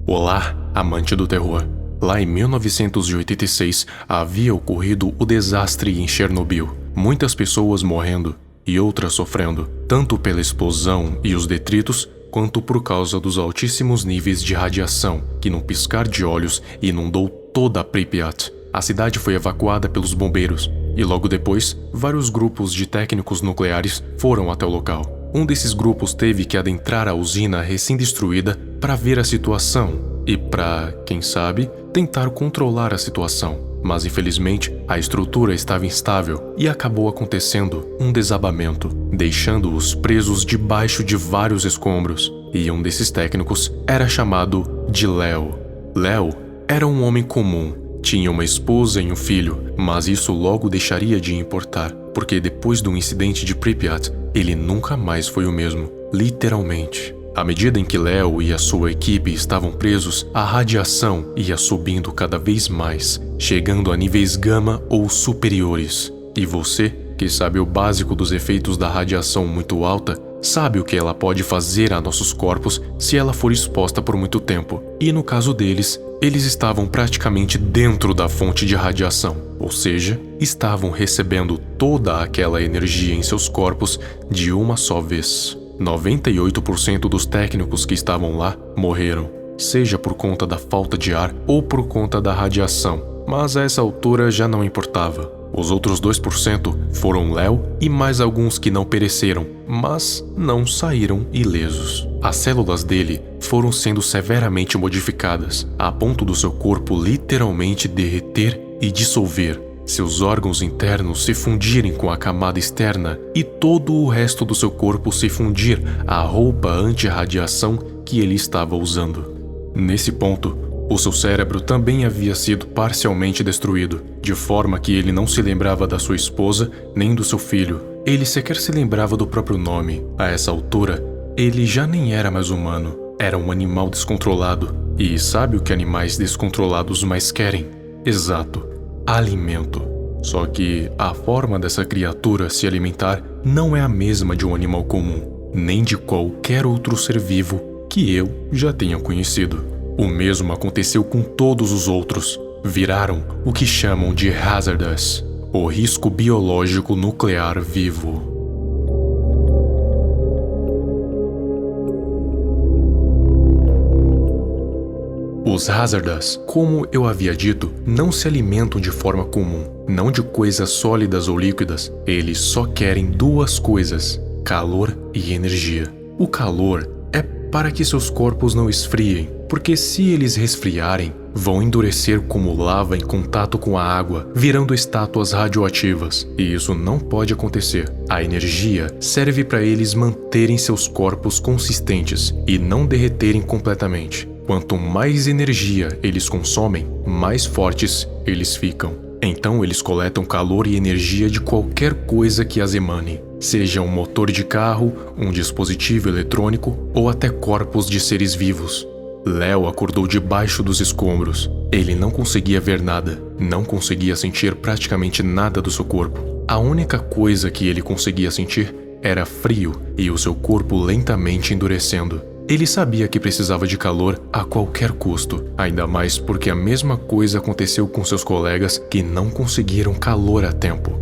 Olá, amante do terror. Lá em 1986 havia ocorrido o desastre em Chernobyl. Muitas pessoas morrendo e outras sofrendo, tanto pela explosão e os detritos, quanto por causa dos altíssimos níveis de radiação que, num piscar de olhos, inundou toda a Pripyat. A cidade foi evacuada pelos bombeiros e logo depois, vários grupos de técnicos nucleares foram até o local. Um desses grupos teve que adentrar a usina recém-destruída para ver a situação e para, quem sabe, tentar controlar a situação. Mas infelizmente, a estrutura estava instável e acabou acontecendo um desabamento, deixando-os presos debaixo de vários escombros. E um desses técnicos era chamado de Leo. Leo era um homem comum, tinha uma esposa e um filho, mas isso logo deixaria de importar, porque depois do incidente de Pripyat, ele nunca mais foi o mesmo, literalmente. À medida em que Leo e a sua equipe estavam presos, a radiação ia subindo cada vez mais, chegando a níveis gama ou superiores. E você, que sabe o básico dos efeitos da radiação muito alta, sabe o que ela pode fazer a nossos corpos se ela for exposta por muito tempo. E no caso deles, eles estavam praticamente dentro da fonte de radiação, ou seja, estavam recebendo toda aquela energia em seus corpos de uma só vez. 98% dos técnicos que estavam lá morreram, seja por conta da falta de ar ou por conta da radiação, mas a essa altura já não importava. Os outros 2% foram Leo e mais alguns que não pereceram, mas não saíram ilesos. As células dele foram sendo severamente modificadas, a ponto do seu corpo literalmente derreter e dissolver, seus órgãos internos se fundirem com a camada externa e todo o resto do seu corpo se fundir à roupa anti-radiação que ele estava usando. Nesse ponto, o seu cérebro também havia sido parcialmente destruído, de forma que ele não se lembrava da sua esposa nem do seu filho. Ele sequer se lembrava do próprio nome. A essa altura, ele já nem era mais humano. Era um animal descontrolado. E sabe o que animais descontrolados mais querem? Exato, alimento. Só que a forma dessa criatura se alimentar não é a mesma de um animal comum, nem de qualquer outro ser vivo que eu já tenha conhecido. O mesmo aconteceu com todos os outros. Viraram o que chamam de hazardous, o risco biológico nuclear vivo. Os hazardous, como eu havia dito, não se alimentam de forma comum, não de coisas sólidas ou líquidas. Eles só querem duas coisas: calor e energia. O calor é para que seus corpos não esfriem, porque se eles resfriarem, vão endurecer como lava em contato com a água, virando estátuas radioativas, e isso não pode acontecer. A energia serve para eles manterem seus corpos consistentes e não derreterem completamente. Quanto mais energia eles consomem, mais fortes eles ficam. Então eles coletam calor e energia de qualquer coisa que as emane, seja um motor de carro, um dispositivo eletrônico ou até corpos de seres vivos. Leo acordou debaixo dos escombros. Ele não conseguia ver nada, não conseguia sentir praticamente nada do seu corpo. A única coisa que ele conseguia sentir era frio e o seu corpo lentamente endurecendo. Ele sabia que precisava de calor a qualquer custo, ainda mais porque a mesma coisa aconteceu com seus colegas que não conseguiram calor a tempo.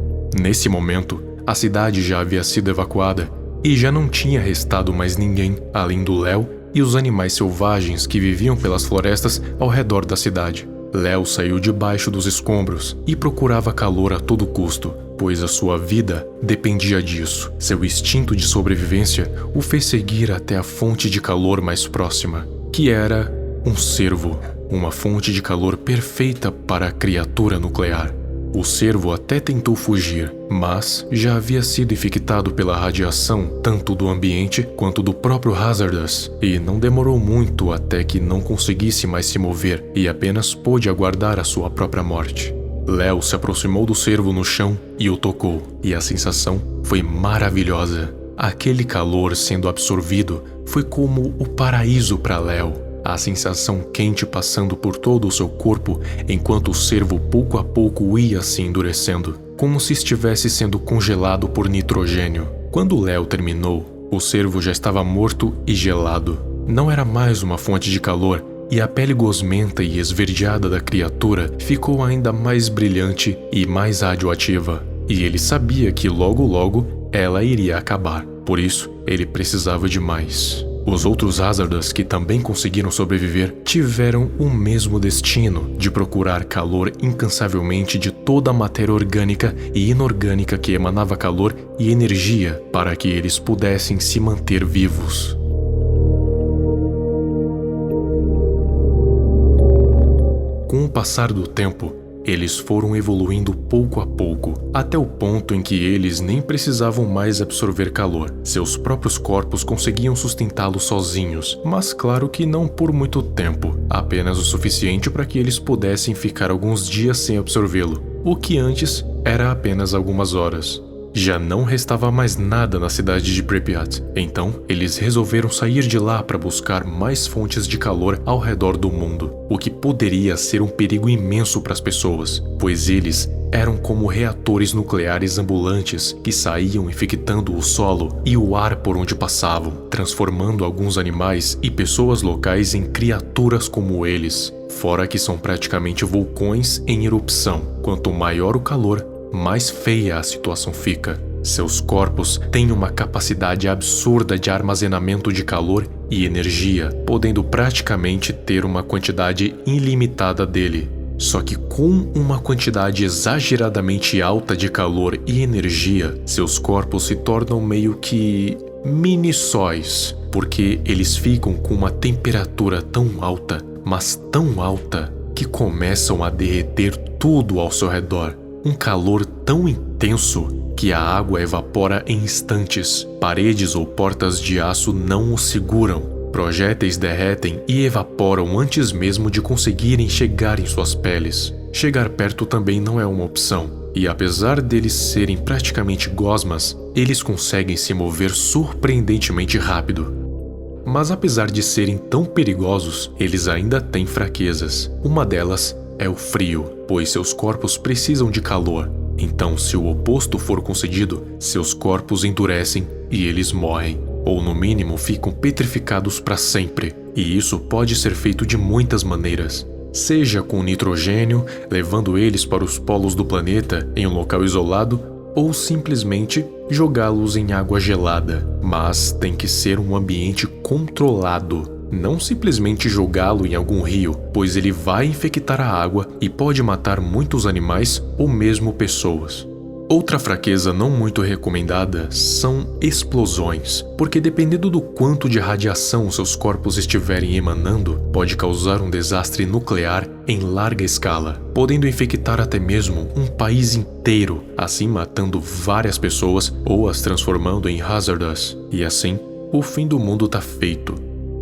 Nesse momento, a cidade já havia sido evacuada e já não tinha restado mais ninguém além do Leo e os animais selvagens que viviam pelas florestas ao redor da cidade. Leo saiu debaixo dos escombros e procurava calor a todo custo, pois a sua vida dependia disso. Seu instinto de sobrevivência o fez seguir até a fonte de calor mais próxima, que era um cervo, uma fonte de calor perfeita para a criatura nuclear. O cervo até tentou fugir, mas já havia sido infectado pela radiação tanto do ambiente quanto do próprio hazardous, e não demorou muito até que não conseguisse mais se mover e apenas pôde aguardar a sua própria morte. Leo se aproximou do cervo no chão e o tocou, e a sensação foi maravilhosa. Aquele calor sendo absorvido foi como o paraíso para Leo. A sensação quente passando por todo o seu corpo enquanto o cervo pouco a pouco ia se endurecendo, como se estivesse sendo congelado por nitrogênio. Quando Leo terminou, o cervo já estava morto e gelado. Não era mais uma fonte de calor e a pele gosmenta e esverdeada da criatura ficou ainda mais brilhante e mais radioativa. E ele sabia que logo logo ela iria acabar. Por isso, ele precisava de mais. Os outros Hazardas que também conseguiram sobreviver tiveram o mesmo destino de procurar calor incansavelmente de toda a matéria orgânica e inorgânica que emanava calor e energia para que eles pudessem se manter vivos. Com o passar do tempo, eles foram evoluindo pouco a pouco, até o ponto em que eles nem precisavam mais absorver calor. Seus próprios corpos conseguiam sustentá-lo sozinhos, mas claro que não por muito tempo, apenas o suficiente para que eles pudessem ficar alguns dias sem absorvê-lo, o que antes era apenas algumas horas. Já não restava mais nada na cidade de Pripyat, então eles resolveram sair de lá para buscar mais fontes de calor ao redor do mundo, o que poderia ser um perigo imenso para as pessoas, pois eles eram como reatores nucleares ambulantes que saíam infectando o solo e o ar por onde passavam, transformando alguns animais e pessoas locais em criaturas como eles, fora que são praticamente vulcões em erupção. Quanto maior o calor, mais feia a situação fica. Seus corpos têm uma capacidade absurda de armazenamento de calor e energia, podendo praticamente ter uma quantidade ilimitada dele. Só que com uma quantidade exageradamente alta de calor e energia, seus corpos se tornam meio que mini-sóis, porque eles ficam com uma temperatura tão alta, mas tão alta, que começam a derreter tudo ao seu redor. Um calor tão intenso que a água evapora em instantes. Paredes ou portas de aço não o seguram. Projéteis derretem e evaporam antes mesmo de conseguirem chegar em suas peles. Chegar perto também não é uma opção. E apesar deles serem praticamente gosmas, eles conseguem se mover surpreendentemente rápido. Mas apesar de serem tão perigosos, eles ainda têm fraquezas. Uma delas é o frio, pois seus corpos precisam de calor. Então, se o oposto for concedido, seus corpos endurecem e eles morrem, ou no mínimo ficam petrificados para sempre. E isso pode ser feito de muitas maneiras. Seja com nitrogênio, levando eles para os polos do planeta em um local isolado, ou simplesmente jogá-los em água gelada. Mas tem que ser um ambiente controlado. Não simplesmente jogá-lo em algum rio, pois ele vai infectar a água e pode matar muitos animais ou mesmo pessoas. Outra fraqueza não muito recomendada são explosões, porque dependendo do quanto de radiação seus corpos estiverem emanando, pode causar um desastre nuclear em larga escala, podendo infectar até mesmo um país inteiro, assim matando várias pessoas ou as transformando em hazardas, e assim o fim do mundo tá feito.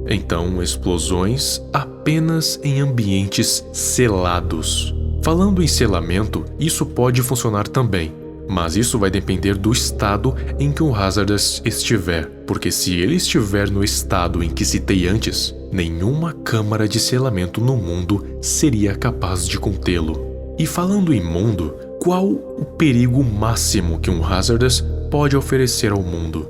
Então, explosões apenas em ambientes selados. Falando em selamento, isso pode funcionar também, mas isso vai depender do estado em que o Hazardas estiver, porque se ele estiver no estado em que citei antes, nenhuma câmara de selamento no mundo seria capaz de contê-lo. E falando em mundo, qual o perigo máximo que um Hazardas pode oferecer ao mundo?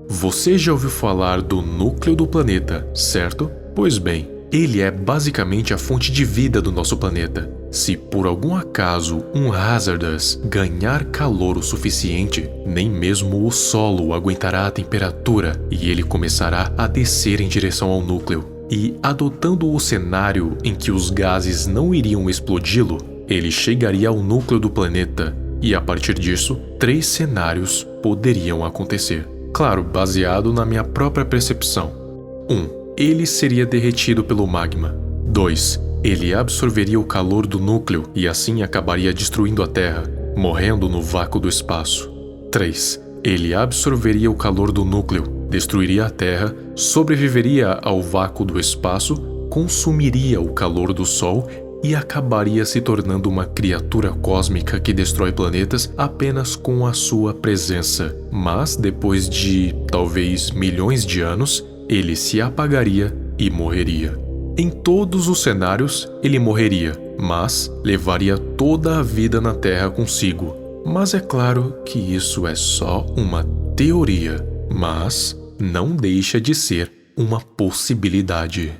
Você já ouviu falar do núcleo do planeta, certo? Pois bem, ele é basicamente a fonte de vida do nosso planeta. Se por algum acaso um Hazardas ganhar calor o suficiente, nem mesmo o solo aguentará a temperatura e ele começará a descer em direção ao núcleo. E adotando o cenário em que os gases não iriam explodi-lo, ele chegaria ao núcleo do planeta e a partir disso, 3 cenários poderiam acontecer. Claro, baseado na minha própria percepção. 1. Ele seria derretido pelo magma. 2. Ele absorveria o calor do núcleo e assim acabaria destruindo a Terra, morrendo no vácuo do espaço. 3. Ele absorveria o calor do núcleo, destruiria a Terra, sobreviveria ao vácuo do espaço, consumiria o calor do Sol e acabaria se tornando uma criatura cósmica que destrói planetas apenas com a sua presença. Mas depois de, talvez, milhões de anos, ele se apagaria e morreria. Em todos os cenários, ele morreria, mas levaria toda a vida na Terra consigo. Mas é claro que isso é só uma teoria, mas não deixa de ser uma possibilidade.